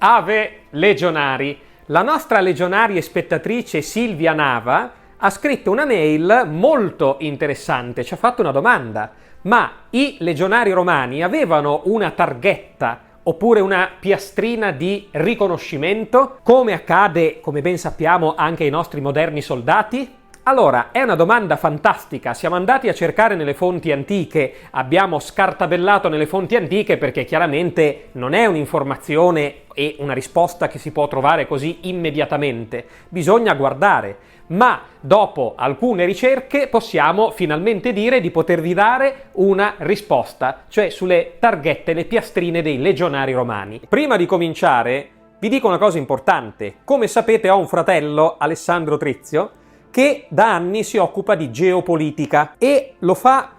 Ave Legionari! La nostra legionaria e spettatrice Silvia Nava ha scritto una mail molto interessante, ci ha fatto una domanda. Ma i legionari romani avevano una targhetta oppure una piastrina di riconoscimento, come accade, come ben sappiamo, anche ai nostri moderni soldati? Allora, è una domanda fantastica. Siamo andati a cercare nelle fonti antiche, abbiamo scartabellato nelle fonti antiche perché chiaramente non è un'informazione e una risposta che si può trovare così immediatamente. Bisogna guardare. Ma dopo alcune ricerche possiamo finalmente dire di potervi dare una risposta, cioè sulle targhette, le piastrine dei legionari romani. Prima di cominciare vi dico una cosa importante. Come sapete ho un fratello, Alessandro Trizio, che da anni si occupa di geopolitica e lo fa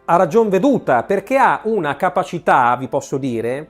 a ragion veduta perché ha una capacità, vi posso dire,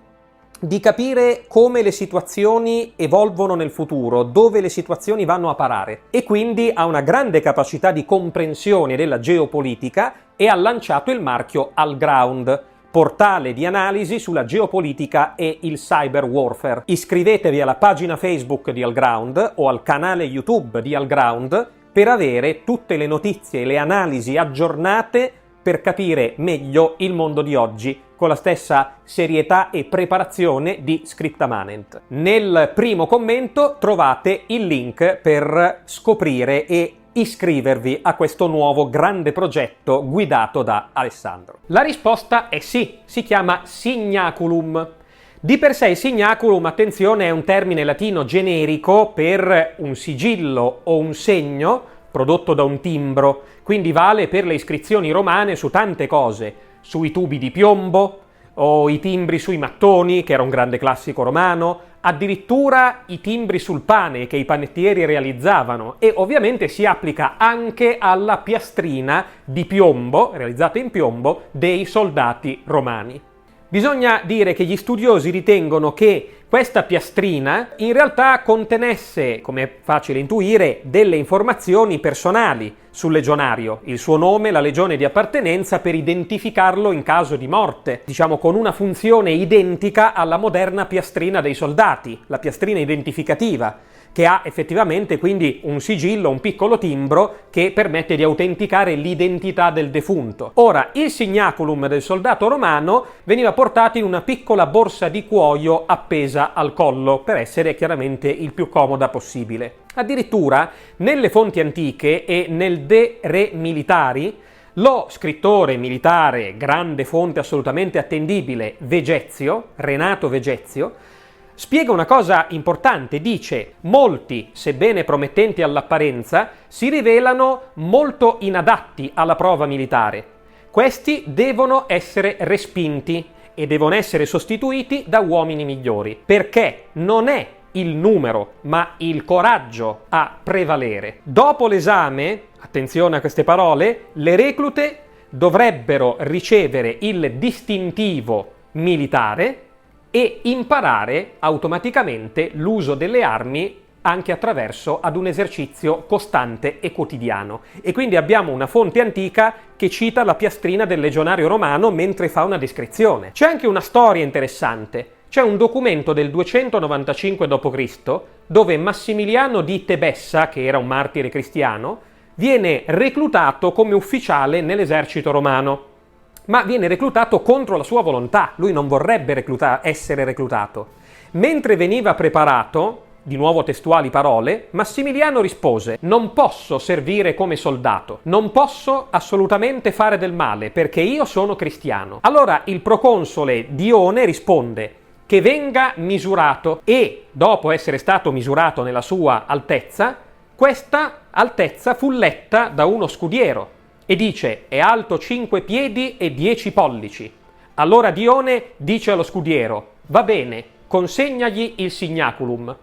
di capire come le situazioni evolvono nel futuro, dove le situazioni vanno a parare, e quindi ha una grande capacità di comprensione della geopolitica e ha lanciato il marchio Allground, portale di analisi sulla geopolitica e il cyber warfare. Iscrivetevi alla pagina Facebook di Allground o al canale YouTube di Allground per avere tutte le notizie e le analisi aggiornate per capire meglio il mondo di oggi, con la stessa serietà e preparazione di Scriptamanent. Nel primo commento trovate il link per scoprire e iscrivervi a questo nuovo grande progetto guidato da Alessandro. La risposta è sì, si chiama Signaculum. Di per sé il signaculum, attenzione, è un termine latino generico per un sigillo o un segno prodotto da un timbro, quindi vale per le iscrizioni romane su tante cose, sui tubi di piombo o i timbri sui mattoni, che era un grande classico romano, addirittura i timbri sul pane che i panettieri realizzavano, e ovviamente si applica anche alla piastrina di piombo, realizzata in piombo, dei soldati romani. Bisogna dire che gli studiosi ritengono che questa piastrina in realtà contenesse, come è facile intuire, delle informazioni personali sul legionario, il suo nome, la legione di appartenenza, per identificarlo in caso di morte, diciamo con una funzione identica alla moderna piastrina dei soldati, la piastrina identificativa, che ha effettivamente quindi un sigillo, un piccolo timbro che permette di autenticare l'identità del defunto. Ora, il signaculum del soldato romano veniva portato in una piccola borsa di cuoio appesa al collo, per essere chiaramente il più comoda possibile. Addirittura, nelle fonti antiche e nel De Re Militari, lo scrittore militare, grande fonte assolutamente attendibile, Vegezio, Renato Vegezio, spiega una cosa importante, dice: molti, sebbene promettenti all'apparenza, si rivelano molto inadatti alla prova militare. Questi devono essere respinti e devono essere sostituiti da uomini migliori, perché non è il numero, ma il coraggio a prevalere. Dopo l'esame, attenzione a queste parole, le reclute dovrebbero ricevere il distintivo militare e imparare automaticamente l'uso delle armi anche attraverso ad un esercizio costante e quotidiano. E quindi abbiamo una fonte antica che cita la piastrina del legionario romano mentre fa una descrizione. C'è anche una storia interessante. C'è un documento del 295 d.C. dove Massimiliano di Tebessa, che era un martire cristiano, viene reclutato come ufficiale nell'esercito romano. Ma viene reclutato contro la sua volontà, lui non vorrebbe essere reclutato. Mentre veniva preparato, di nuovo testuali parole, Massimiliano rispose: non posso servire come soldato, non posso assolutamente fare del male, perché io sono cristiano. Allora il proconsole Dione risponde che venga misurato, e dopo essere stato misurato nella sua altezza, questa altezza fu letta da uno scudiero, e dice: è alto 5 piedi e 10 pollici. Allora Dione dice allo scudiero: va bene, consegnagli il signaculum.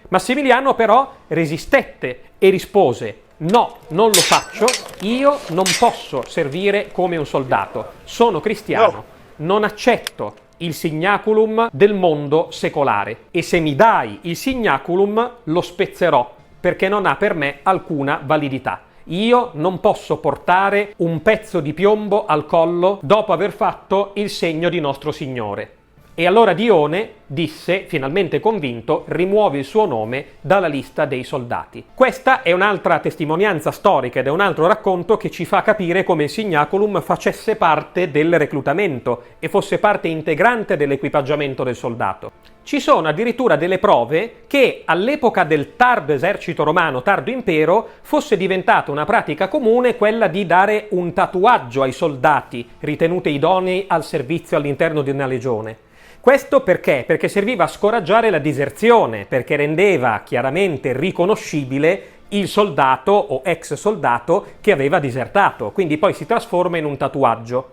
Massimiliano però resistette e rispose: no, non lo faccio, io non posso servire come un soldato, sono cristiano, non accetto il signaculum del mondo secolare, e se mi dai il signaculum lo spezzerò, perché non ha per me alcuna validità. Io non posso portare un pezzo di piombo al collo dopo aver fatto il segno di Nostro Signore. E allora Dione disse, finalmente convinto, rimuove il suo nome dalla lista dei soldati. Questa è un'altra testimonianza storica ed è un altro racconto che ci fa capire come il signaculum facesse parte del reclutamento e fosse parte integrante dell'equipaggiamento del soldato. Ci sono addirittura delle prove che all'epoca del tardo esercito romano, tardo impero, fosse diventata una pratica comune quella di dare un tatuaggio ai soldati ritenuti idonei al servizio all'interno di una legione. Questo perché? Perché serviva a scoraggiare la diserzione, perché rendeva chiaramente riconoscibile il soldato o ex soldato che aveva disertato, quindi poi si trasforma in un tatuaggio.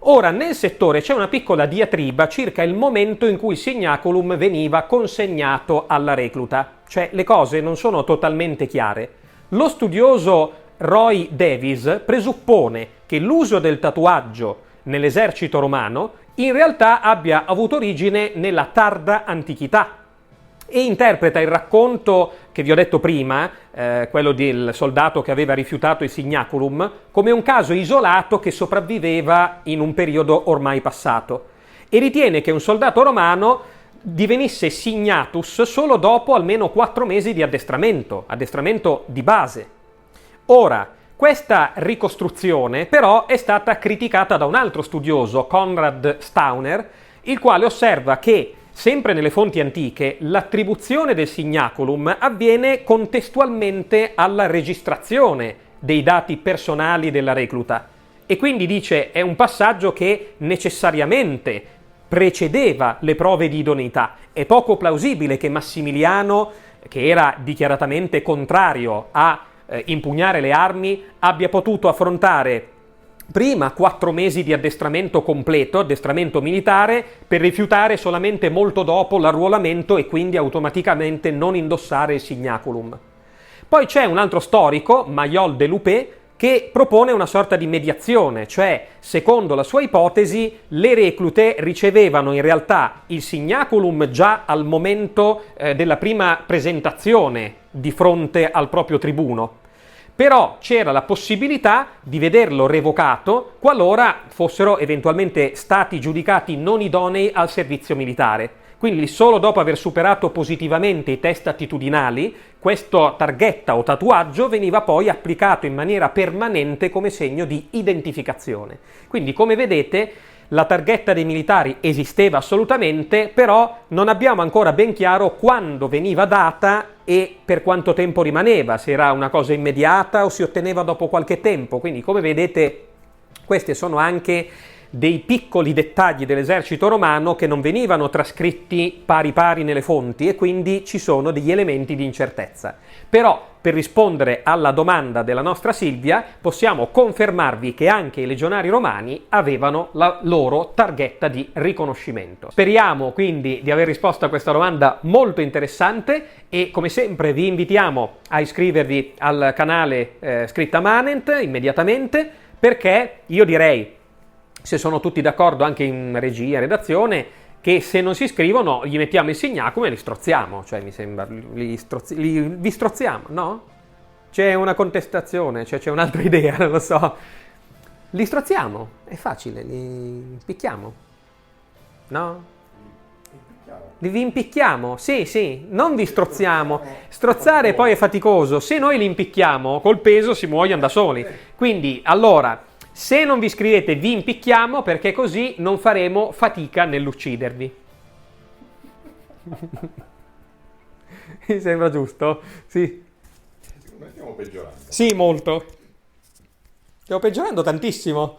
Ora, nel settore c'è una piccola diatriba circa il momento in cui il signaculum veniva consegnato alla recluta, cioè le cose non sono totalmente chiare. Lo studioso Roy Davies presuppone che l'uso del tatuaggio nell'esercito romano in realtà abbia avuto origine nella tarda antichità e interpreta il racconto che vi ho detto prima, quello del soldato che aveva rifiutato il signaculum, come un caso isolato che sopravviveva in un periodo ormai passato e ritiene che un soldato romano divenisse signatus solo dopo almeno 4 mesi di addestramento di base. Ora, questa ricostruzione però è stata criticata da un altro studioso, Konrad Stauner, il quale osserva che, sempre nelle fonti antiche, l'attribuzione del signaculum avviene contestualmente alla registrazione dei dati personali della recluta e quindi dice è un passaggio che necessariamente precedeva le prove di idoneità. È poco plausibile che Massimiliano, che era dichiaratamente contrario a impugnare le armi, abbia potuto affrontare prima 4 mesi di addestramento completo, addestramento militare, per rifiutare solamente molto dopo l'arruolamento e quindi automaticamente non indossare il signaculum. Poi c'è un altro storico, Mayol de Loupé, che propone una sorta di mediazione, cioè, secondo la sua ipotesi, le reclute ricevevano in realtà il signaculum già al momento della prima presentazione di fronte al proprio tribuno. Però c'era la possibilità di vederlo revocato qualora fossero eventualmente stati giudicati non idonei al servizio militare. Quindi solo dopo aver superato positivamente i test attitudinali, questo targhetta o tatuaggio veniva poi applicato in maniera permanente come segno di identificazione. Quindi, come vedete, la targhetta dei militari esisteva assolutamente, però non abbiamo ancora ben chiaro quando veniva data e per quanto tempo rimaneva, se era una cosa immediata o si otteneva dopo qualche tempo. Quindi, come vedete, questi sono anche dei piccoli dettagli dell'esercito romano che non venivano trascritti pari pari nelle fonti e quindi ci sono degli elementi di incertezza. Però, per rispondere alla domanda della nostra Silvia, possiamo confermarvi che anche i legionari romani avevano la loro targhetta di riconoscimento. Speriamo quindi di aver risposto a questa domanda molto interessante e come sempre vi invitiamo a iscrivervi al canale Scritta Manent immediatamente, perché io direi, se sono tutti d'accordo anche in regia, redazione, che se non si iscrivono gli mettiamo il signaculum e li strozziamo, cioè mi sembra, vi strozziamo, no? C'è una contestazione, cioè c'è un'altra idea, non lo so. Li strozziamo, è facile, li picchiamo, no? Vi impicchiamo, sì, non vi strozziamo. Strozzare poi è faticoso, se noi li impicchiamo col peso si muoiono da soli. Quindi, allora, se non vi iscrivete vi impicchiamo perché così non faremo fatica nell'uccidervi. Mi sembra giusto? Sì. Secondo me stiamo peggiorando. Sì, molto. Stiamo peggiorando tantissimo.